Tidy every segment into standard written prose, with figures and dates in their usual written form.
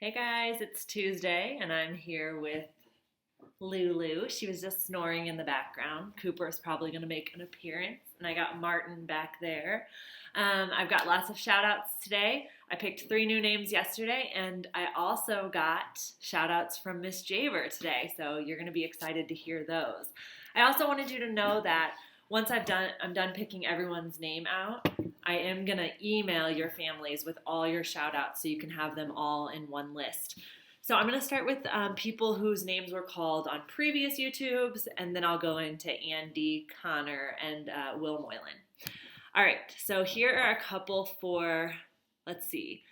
Hey guys, it's Tuesday and I'm here with Lulu. She was just snoring in the background. Cooper is probably going to make an appearance, and I got Martin back there. I've got lots of shout outs today. I picked three new names yesterday, and I also got shout outs from Miss Jaber today, so you're going to be excited to hear those. I also wanted you to know that once I'm done picking everyone's name out. I am going to email your families with all your shout outs so you can have them all in one list. So I'm going to start with people whose names were called on previous YouTubes, and then I'll go into Andy, Connor, and Will Moylan. All right, so here are a couple for, let's see.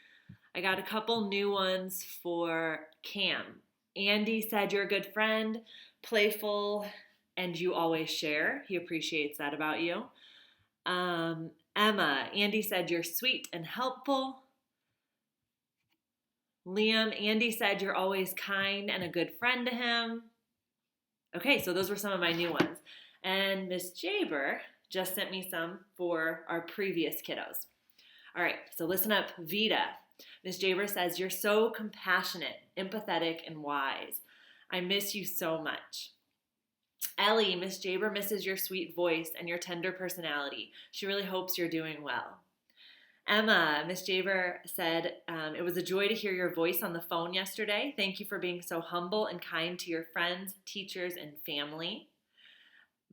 I got a couple new ones for Cam. Andy said you're a good friend, playful, and you always share. He appreciates that about you. Emma, Andy said you're sweet and helpful. Liam, Andy said you're always kind and a good friend to him. Okay, so those were some of my new ones. And Miss Jaber just sent me some for our previous kiddos. All right, so listen up. Vita, Miss Jaber says you're so compassionate, empathetic, and wise. I miss you so much. Ellie, Miss Jaber misses your sweet voice and your tender personality. She really hopes you're doing well. Emma, Miss Jaber said, it was a joy to hear your voice on the phone yesterday. Thank you for being so humble and kind to your friends, teachers, and family.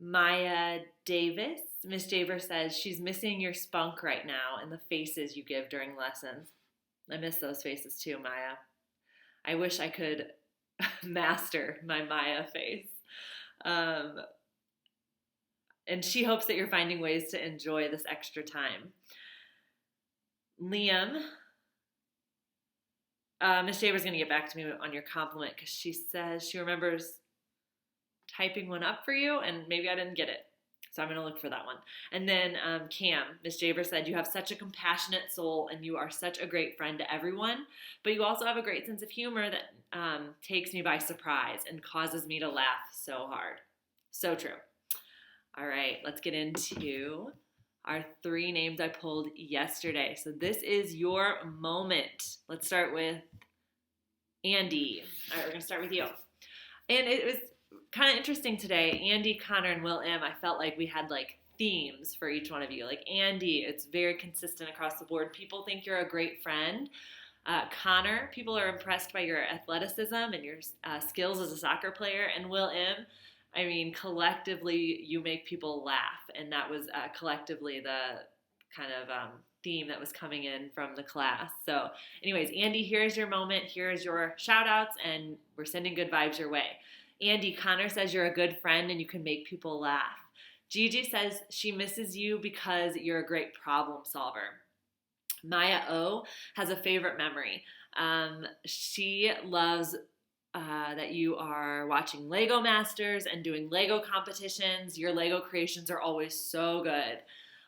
Maya Davis, Miss Jaber says she's missing your spunk right now and the faces you give during lessons. I miss those faces too, Maya. I wish I could master my Maya face. And she hopes that you're finding ways to enjoy this extra time. Liam, Miss Jaber's going to get back to me on your compliment because she says she remembers typing one up for you, and maybe I didn't get it. So I'm going to look for that one. And then Cam, Miss Jaber said, you have such a compassionate soul and you are such a great friend to everyone, but you also have a great sense of humor that takes me by surprise and causes me to laugh so hard. So true. All right, let's get into our three names I pulled yesterday. So this is your moment. Let's start with Andy. All right, we're going to start with you. And it was kind of interesting today. Andy, Connor, and Will M. I felt like we had like themes for each one of you. Like Andy, it's very consistent across the board. People think you're a great friend. Connor, people are impressed by your athleticism and your skills as a soccer player. And Will M., I mean, collectively, you make people laugh. And that was collectively the kind of theme that was coming in from the class. So anyways, Andy, here's your moment. Here's your shout outs, and we're sending good vibes your way. Andy, Connor says you're a good friend and you can make people laugh. Gigi says she misses you because you're a great problem solver. Maya O has a favorite memory. She loves that you are watching Lego Masters and doing Lego competitions. Your Lego creations are always so good.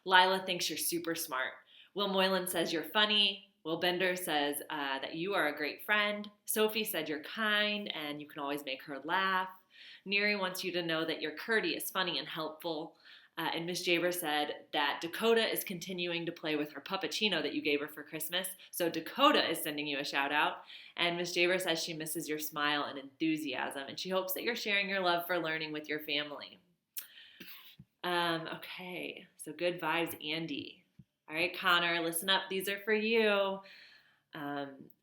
Lila thinks you're super smart. Will Moylan says you're funny. Will Bender says that you are a great friend. Sophie said you're kind and you can always make her laugh. Neri wants you to know that you're courteous, funny, and helpful. And Miss Jaber said that Dakota is continuing to play with her puppuccino that you gave her for Christmas. So Dakota is sending you a shout out. And Miss Jaber says she misses your smile and enthusiasm, and she hopes that you're sharing your love for learning with your family. Okay, so good vibes, Andy. All right, Connor, listen up. These are for you.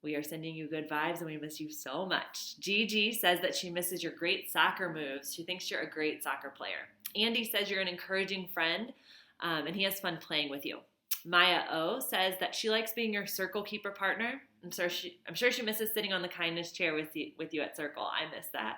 We are sending you good vibes, and we miss you so much. Gigi says that she misses your great soccer moves. She thinks you're a great soccer player. Andy says you're an encouraging friend, and he has fun playing with you. Maya O says that she likes being your circle keeper partner. I'm sure she misses sitting on the kindness chair with you at circle. I miss that.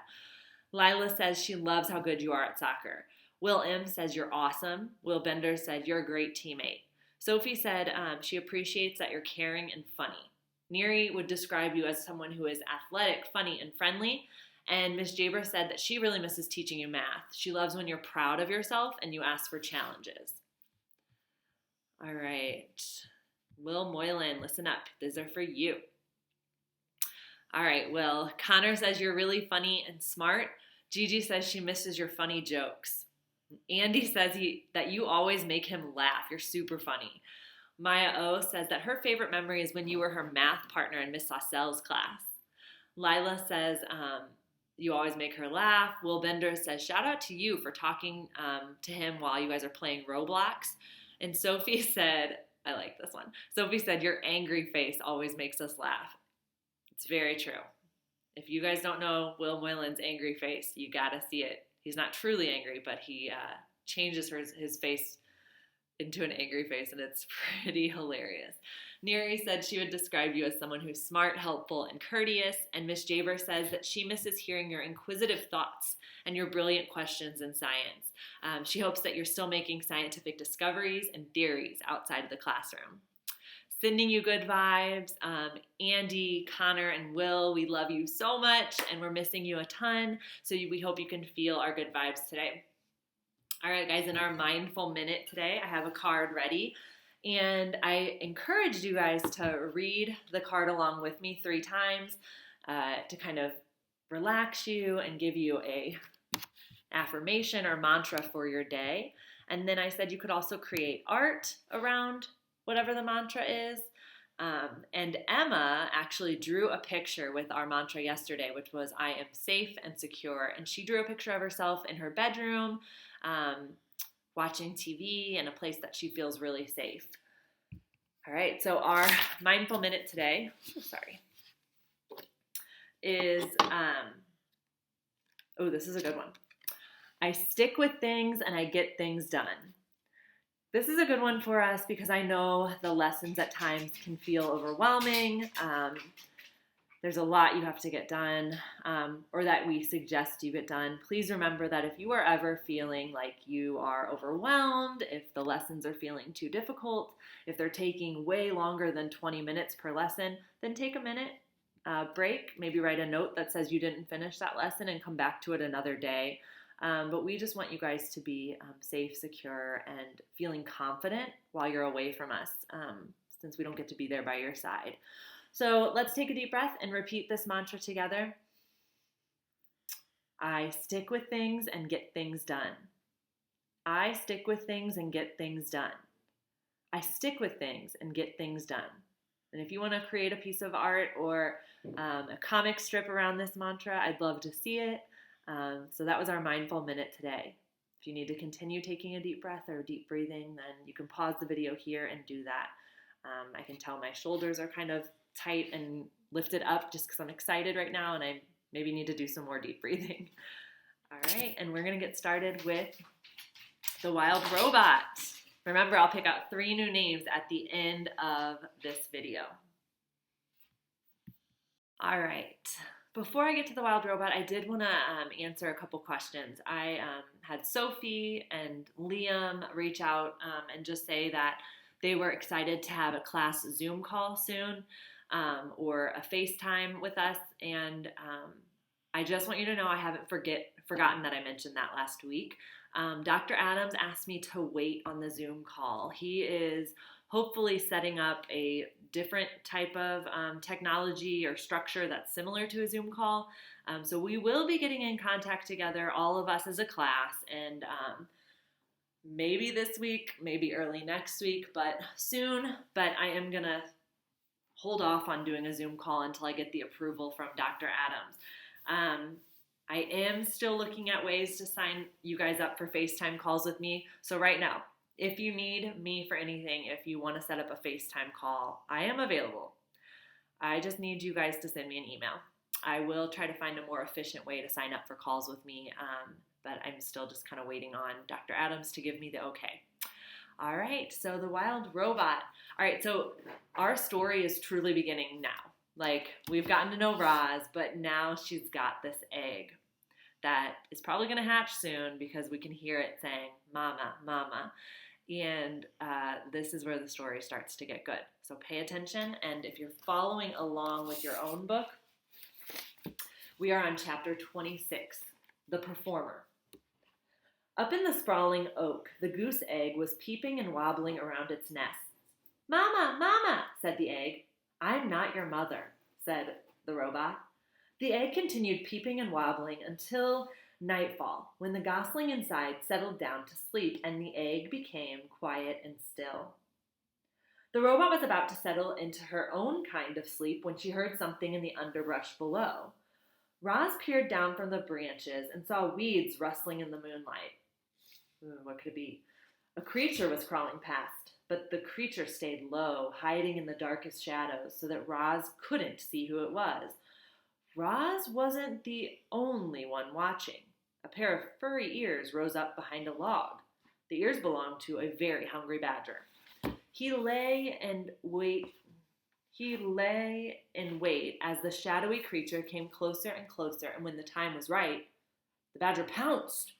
Lila says she loves how good you are at soccer. Will M says you're awesome. Will Bender said you're a great teammate. Sophie said she appreciates that you're caring and funny. Neri would describe you as someone who is athletic, funny, and friendly. And Miss Jaber said that she really misses teaching you math. She loves when you're proud of yourself and you ask for challenges. All right. Will Moylan, listen up. These are for you. All right, Will. Connor says you're really funny and smart. Gigi says she misses your funny jokes. Andy says that you always make him laugh. You're super funny. Maya O says that her favorite memory is when you were her math partner in Miss Saucel's class. Lila says, you always make her laugh. Will Bender says, shout out to you for talking to him while you guys are playing Roblox. And Sophie said, I like this one. Sophie said, your angry face always makes us laugh. It's very true. If you guys don't know Will Moylan's angry face, you gotta see it. He's not truly angry, but he changes his face into an angry face, and it's pretty hilarious. Neri said she would describe you as someone who's smart, helpful, and courteous, and Miss Jaber says that she misses hearing your inquisitive thoughts and your brilliant questions in science. She hopes that you're still making scientific discoveries and theories outside of the classroom. Sending you good vibes. Andy, Connor, and Will, we love you so much, and we're missing you a ton, so we hope you can feel our good vibes today. All right, guys, in our mindful minute today, I have a card ready, and I encourage you guys to read the card along with me 3 times to kind of relax you and give you a affirmation or mantra for your day. And then I said you could also create art around whatever the mantra is. And Emma actually drew a picture with our mantra yesterday, which was I am safe and secure. And she drew a picture of herself in her bedroom, watching TV in a place that she feels really safe. All right, so our mindful minute today, is, this is a good one. I stick with things and I get things done. This is a good one for us because I know the lessons at times can feel overwhelming. There's a lot you have to get done, or that we suggest you get done. Please remember that if you are ever feeling like you are overwhelmed, if the lessons are feeling too difficult, if they're taking way longer than 20 minutes per lesson, then take a minute, break, maybe write a note that says you didn't finish that lesson and come back to it another day. But we just want you guys to be safe, secure, and feeling confident while you're away from us, since we don't get to be there by your side. So let's take a deep breath and repeat this mantra together. I stick with things and get things done. I stick with things and get things done. I stick with things and get things done. And if you want to create a piece of art or a comic strip around this mantra, I'd love to see it. So that was our mindful minute today. If you need to continue taking a deep breath or deep breathing, then you can pause the video here and do that. I can tell my shoulders are kind of tight and lifted up just because I'm excited right now and I maybe need to do some more deep breathing. All right, and we're going to get started with the wild robot. Remember, I'll pick out 3 new names at the end of this video. All right. Before I get to the wild robot, I did want to answer a couple questions. I had Sophie and Liam reach out and just say that they were excited to have a class Zoom call soon or a FaceTime with us. And I just want you to know I haven't forgotten that I mentioned that last week. Dr. Adams asked me to wait on the Zoom call. He is hopefully setting up a different type of technology or structure that's similar to a Zoom call. So we will be getting in contact together, all of us as a class, and maybe this week, maybe early next week, but soon. But I am going to hold off on doing a Zoom call until I get the approval from Dr. Adams. I am still looking at ways to sign you guys up for FaceTime calls with me. So right now, if you need me for anything, if you want to set up a FaceTime call, I am available. I just need you guys to send me an email. I will try to find a more efficient way to sign up for calls with me, but I'm still just kind of waiting on Dr. Adams to give me the okay. All right, so the wild robot. All right, so our story is truly beginning now. Like, we've gotten to know Roz, but now she's got this egg that is probably going to hatch soon because we can hear it saying, "Mama, Mama." And this is where the story starts to get good. So pay attention, and if you're following along with your own book, we are on chapter 26, The Performer. Up in the sprawling oak, the goose egg was peeping and wobbling around its nest. "Mama, Mama," said the egg. "I'm not your mother," said the robot. The egg continued peeping and wobbling until nightfall, when the gosling inside settled down to sleep and the egg became quiet and still. The robot was about to settle into her own kind of sleep when she heard something in the underbrush below. Roz peered down from the branches and saw weeds rustling in the moonlight. What could it be? A creature was crawling past, but the creature stayed low, hiding in the darkest shadows so that Roz couldn't see who it was. Roz wasn't the only one watching. A pair of furry ears rose up behind a log. The ears belonged to a very hungry badger. He lay in wait as the shadowy creature came closer and closer, and when the time was right, the badger pounced.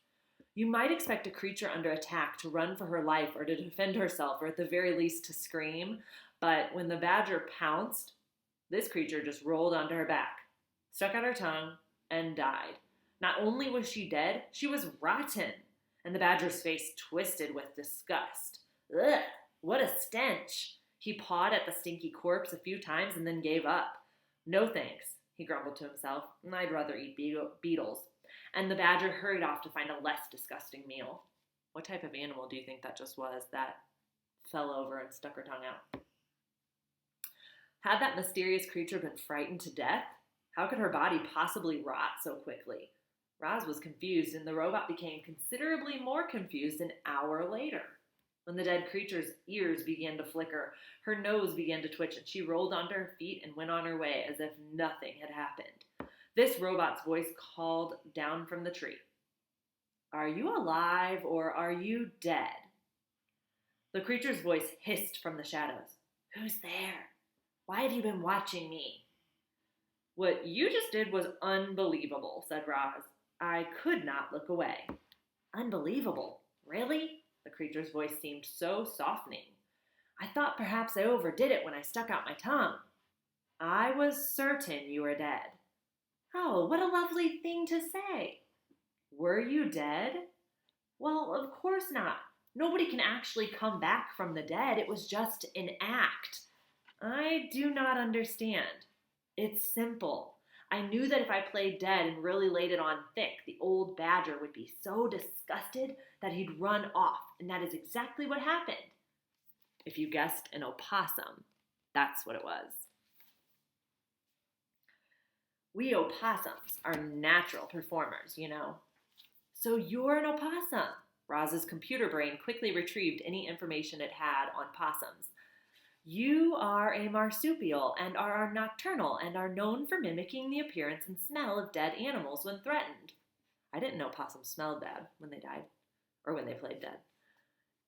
You might expect a creature under attack to run for her life or to defend herself, or at the very least to scream, but when the badger pounced, this creature just rolled onto her back, stuck out her tongue, and died. Not only was she dead, she was rotten, and the badger's face twisted with disgust. Ugh, what a stench! He pawed at the stinky corpse a few times and then gave up. No thanks, he grumbled to himself. I'd rather eat beetles. And the badger hurried off to find a less disgusting meal. What type of animal do you think that just was that fell over and stuck her tongue out? Had that mysterious creature been frightened to death? How could her body possibly rot so quickly? Roz was confused, and the robot became considerably more confused an hour later. When the dead creature's ears began to flicker, her nose began to twitch, and she rolled onto her feet and went on her way as if nothing had happened. This robot's voice called down from the tree. Are you alive or are you dead? The creature's voice hissed from the shadows. Who's there? Why have you been watching me? What you just did was unbelievable, said Roz. I could not look away. Unbelievable? Really? The creature's voice seemed so softening. I thought perhaps I overdid it when I stuck out my tongue. I was certain you were dead. Oh, what a lovely thing to say. Were you dead? Well, of course not. Nobody can actually come back from the dead. It was just an act. I do not understand. It's simple. I knew that if I played dead and really laid it on thick, the old badger would be so disgusted that he'd run off, and that is exactly what happened. If you guessed an opossum, that's what it was. We opossums are natural performers, you know. So you're an opossum. Roz's computer brain quickly retrieved any information it had on possums. You are a marsupial and are nocturnal and are known for mimicking the appearance and smell of dead animals when threatened. I didn't know possums smelled bad when they died, or when they played dead.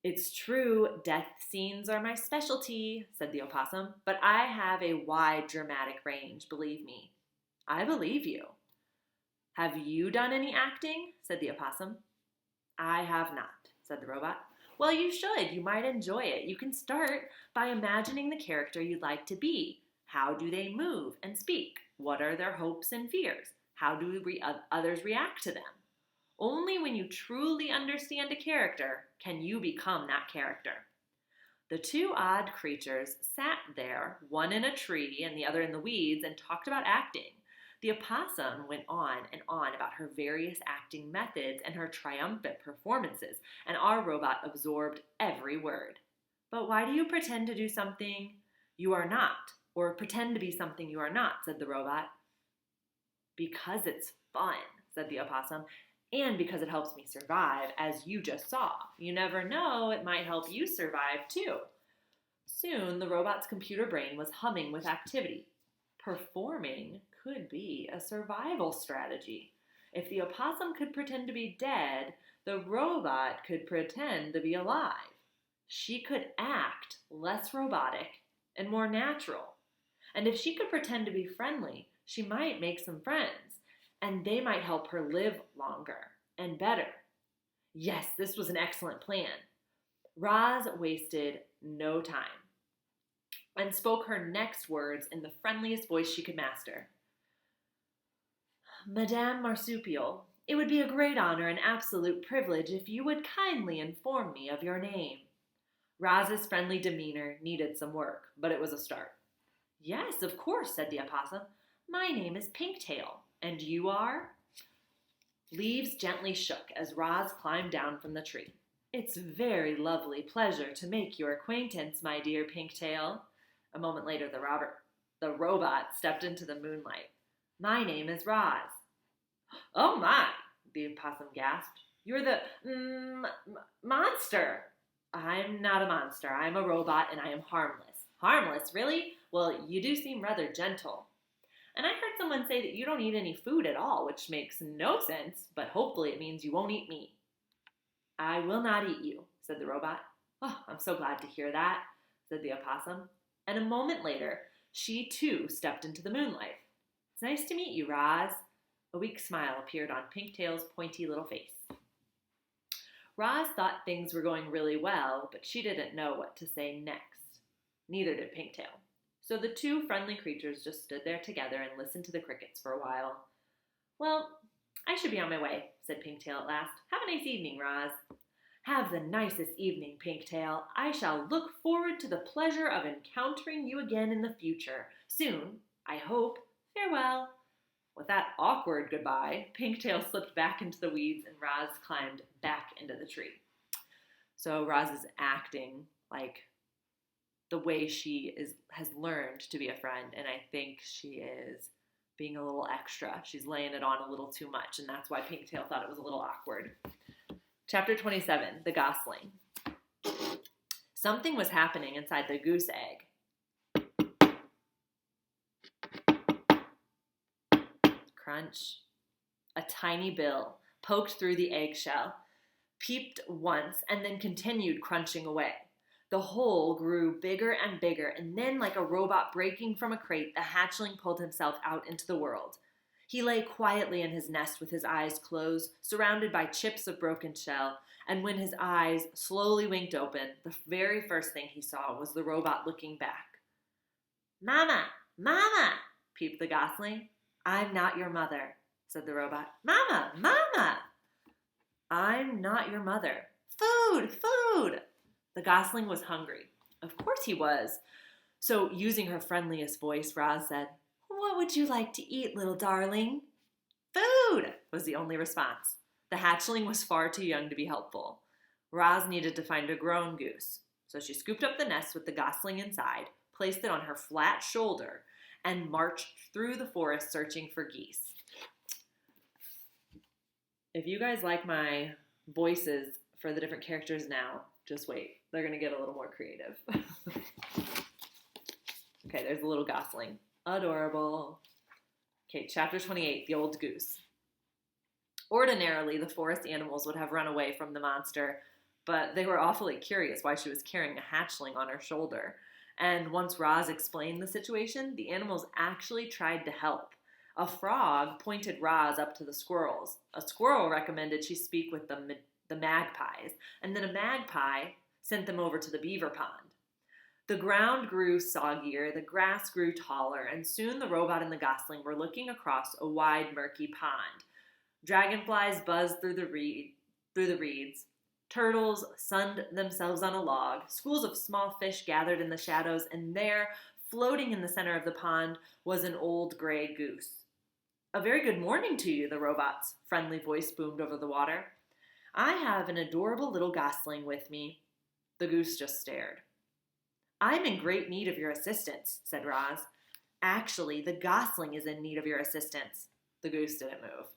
It's true, death scenes are my specialty, said the opossum, but I have a wide dramatic range, believe me. I believe you. Have you done any acting? Said the opossum. I have not, said the robot. Well, you should. You might enjoy it. You can start by imagining the character you'd like to be. How do they move and speak? What are their hopes and fears? How do others react to them? Only when you truly understand a character can you become that character. The two odd creatures sat there, one in a tree and the other in the weeds, and talked about acting. The opossum went on and on about her various acting methods and her triumphant performances, and our robot absorbed every word. But why do you pretend to do something you are not, or pretend to be something you are not, said the robot. Because it's fun, said the opossum, and because it helps me survive, as you just saw. You never know, it might help you survive too. Soon, the robot's computer brain was humming with activity. Performing could be a survival strategy. If the opossum could pretend to be dead, the robot could pretend to be alive. She could act less robotic and more natural. And if she could pretend to be friendly, she might make some friends, and they might help her live longer and better. Yes, this was an excellent plan. Roz wasted no time and spoke her next words in the friendliest voice she could master. Madame Marsupial, it would be a great honor and absolute privilege if you would kindly inform me of your name. Roz's friendly demeanor needed some work, but it was a start. Yes, of course, said the opossum. My name is Pinktail, and you are? Leaves gently shook as Roz climbed down from the tree. "It's very lovely pleasure to make your acquaintance, my dear Pinktail." A moment later, the robot stepped into the moonlight. "My name is Roz." "Oh my," the opossum gasped. "You're the monster." "I'm not a monster. I'm a robot and I am harmless." "Harmless, really? Well, you do seem rather gentle." "And I heard someone say that you don't eat any food at all, which makes no sense, but hopefully it means you won't eat me." "I will not eat you," said the robot. "Oh, I'm so glad to hear that," said the opossum. And a moment later, she too stepped into the moonlight. "It's nice to meet you, Roz." A weak smile appeared on Pinktail's pointy little face. Roz thought things were going really well, but she didn't know what to say next. Neither did Pinktail. So the two friendly creatures just stood there together and listened to the crickets for a while. "Well, I should be on my way," said Pinktail at last. "Have a nice evening, Roz." "Have the nicest evening, Pinktail. I shall look forward to the pleasure of encountering you again in the future. Soon, I hope. Farewell." With that awkward goodbye, Pinktail slipped back into the weeds and Roz climbed back into the tree. So Roz is acting like the way has learned to be a friend, and I think she is being a little extra. She's laying it on a little too much, and that's why Pinktail thought it was a little awkward. Chapter 27, The Gosling. Something was happening inside the goose egg. Crunch. A tiny bill poked through the eggshell, peeped once, and then continued crunching away. The hole grew bigger and bigger, and then, like a robot breaking from a crate, the hatchling pulled himself out into the world. He lay quietly in his nest with his eyes closed, surrounded by chips of broken shell, and when his eyes slowly winked open, the very first thing he saw was the robot looking back. "Mama! Mama!" peeped the gosling. "I'm not your mother," said the robot. "Mama! Mama!" "I'm not your mother." "Food! Food!" The gosling was hungry. Of course he was. So, using her friendliest voice, Roz said, "What would you like to eat, little darling?" "Food!" was the only response. The hatchling was far too young to be helpful. Roz needed to find a grown goose. So she scooped up the nest with the gosling inside, placed it on her flat shoulder, and marched through the forest searching for geese. If you guys like my voices for the different characters now, just wait. They're going to get a little more creative. Okay, there's the little gosling. Adorable. Okay, chapter 28, The Old Goose. Ordinarily, the forest animals would have run away from the monster, but they were awfully curious why she was carrying a hatchling on her shoulder. And once Roz explained the situation, the animals actually tried to help. A frog pointed Roz up to the squirrels. A squirrel recommended she speak with the magpies, and then a magpie sent them over to the beaver pond. The ground grew soggier, the grass grew taller, and soon the robot and the gosling were looking across a wide, murky pond. Dragonflies buzzed through the reeds. Turtles sunned themselves on a log. Schools of small fish gathered in the shadows, and there, floating in the center of the pond, was an old gray goose. "A very good morning to you," the robot's friendly voice boomed over the water. "I have an adorable little gosling with me." The goose just stared. "I'm in great need of your assistance," said Roz. "Actually, the gosling is in need of your assistance." The goose didn't move.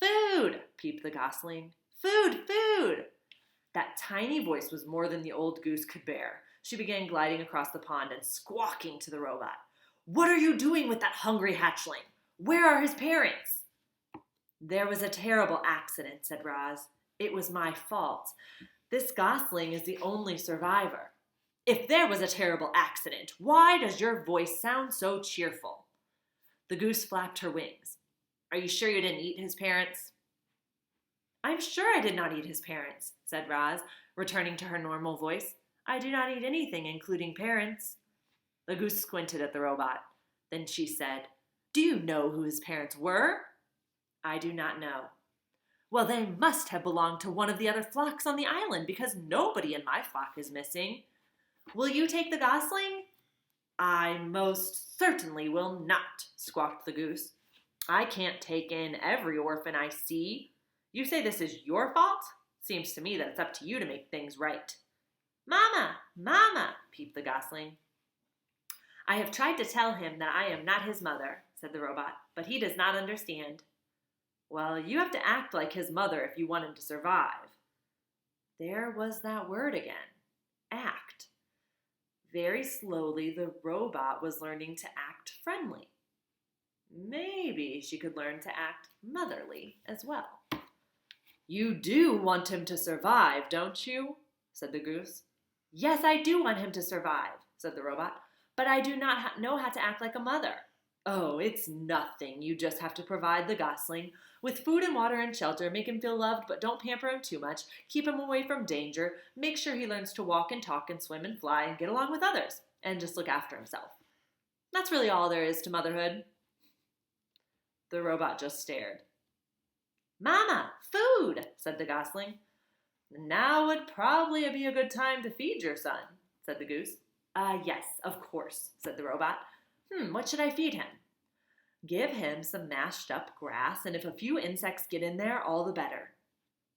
"Food!" peeped the gosling. "Food! Food!" That tiny voice was more than the old goose could bear. She began gliding across the pond and squawking to the robot. "What are you doing with that hungry hatchling? Where are his parents?" "There was a terrible accident," said Roz. "It was my fault. This gosling is the only survivor." "If there was a terrible accident, why does your voice sound so cheerful?" The goose flapped her wings. "Are you sure you didn't eat his parents?" "I'm sure I did not eat his parents," said Roz, returning to her normal voice. "I do not eat anything, including parents." The goose squinted at the robot. Then she said, "Do you know who his parents were?" "I do not know." "Well, they must have belonged to one of the other flocks on the island, because nobody in my flock is missing. Will you take the gosling?" "I most certainly will not," squawked the goose. "I can't take in every orphan I see. You say this is your fault?" Seems to me that it's up to you to make things right. Mama, Mama, peeped the gosling. I have tried to tell him that I am not his mother, said the robot, but he does not understand. Well, you have to act like his mother if you want him to survive. There was that word again. Act. Very slowly, the robot was learning to act friendly. Maybe she could learn to act motherly as well. You do want him to survive, don't you? Said the goose. Yes, I do want him to survive, said the robot, but I do not know how to act like a mother. Oh, it's nothing. You just have to provide the gosling with food and water and shelter, make him feel loved, but don't pamper him too much, keep him away from danger, make sure he learns to walk and talk and swim and fly and get along with others, and just look after himself. That's really all there is to motherhood. The robot just stared. Mama, food, said the gosling. Now would probably be a good time to feed your son, said the goose. Yes, of course, said the robot. What should I feed him? Give him some mashed up grass, and if a few insects get in there, all the better.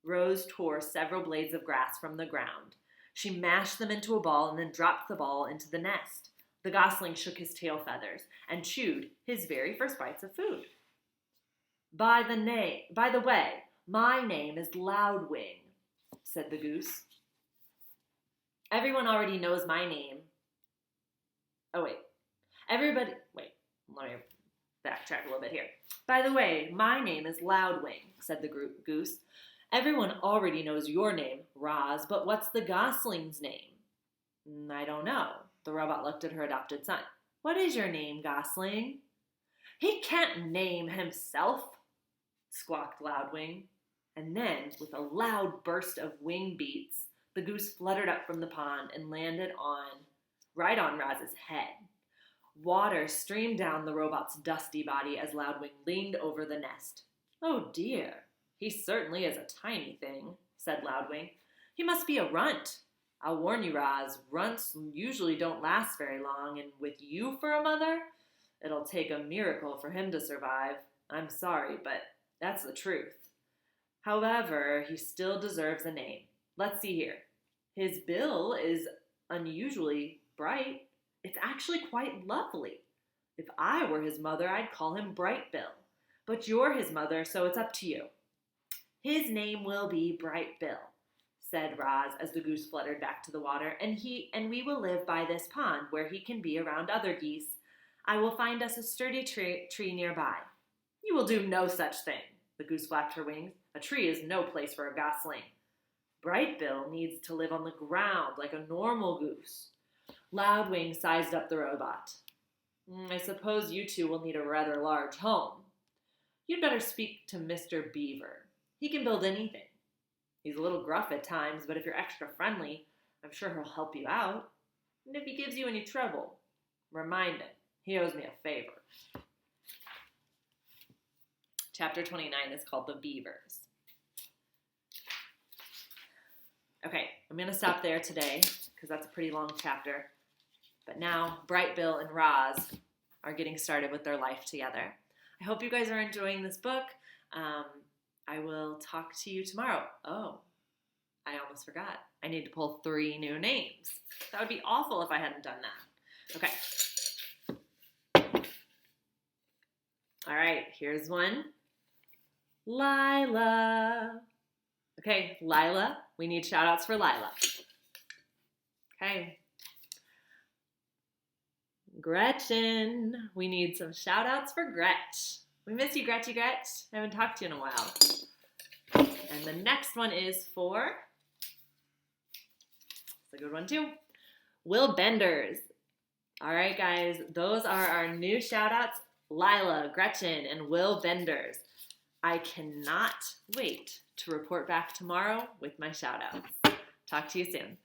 Rose tore several blades of grass from the ground. She mashed them into a ball and then dropped the ball into the nest. The gosling shook his tail feathers and chewed his very first bites of food. By the way, my name is Loudwing, said the goose. Everyone already knows my name. Let me backtrack a little bit here. By the way, my name is Loudwing, said the goose. Everyone already knows your name, Roz, but what's the gosling's name? I don't know. The robot looked at her adopted son. What is your name, Gosling? He can't name himself, squawked Loudwing. And then, with a loud burst of wing beats, the goose fluttered up from the pond and landed right on Roz's head. Water streamed down the robot's dusty body as Loudwing leaned over the nest. Oh dear, he certainly is a tiny thing, said Loudwing. He must be a runt. I'll warn you, Roz, runts usually don't last very long, and with you for a mother, it'll take a miracle for him to survive. I'm sorry, but that's the truth. However, he still deserves a name. Let's see here. His bill is unusually bright. It's actually quite lovely. If I were his mother, I'd call him Bright Bill. But you're his mother, so it's up to you. His name will be Bright Bill, said Roz as the goose fluttered back to the water, and we will live by this pond where he can be around other geese. I will find us a sturdy tree nearby. You will do no such thing, the goose flapped her wings. A tree is no place for a gosling. Bright Bill needs to live on the ground like a normal goose. Loudwing sized up the robot. I suppose you two will need a rather large home. You'd better speak to Mr. Beaver. He can build anything. He's a little gruff at times, but if you're extra friendly, I'm sure he'll help you out. And if he gives you any trouble, remind him he owes me a favor. Chapter 29 is called The Beavers. Okay, I'm going to stop there today because that's a pretty long chapter. But now, Bright Bill and Roz are getting started with their life together. I hope you guys are enjoying this book. I will talk to you tomorrow. Oh, I almost forgot. I need to pull 3 new names. That would be awful if I hadn't done that. Okay. All right, here's one. Lila. Okay, Lila. We need shout-outs for Lila. Okay. Gretchen. We need some shout-outs for Gretch. We miss you, Gretchy Gretch. I haven't talked to you in a while. And the next one is for, it's a good one too, Will Benders. All right, guys, those are our new shout-outs, Lila, Gretchen, and Will Benders. I cannot wait to report back tomorrow with my shout-outs. Talk to you soon.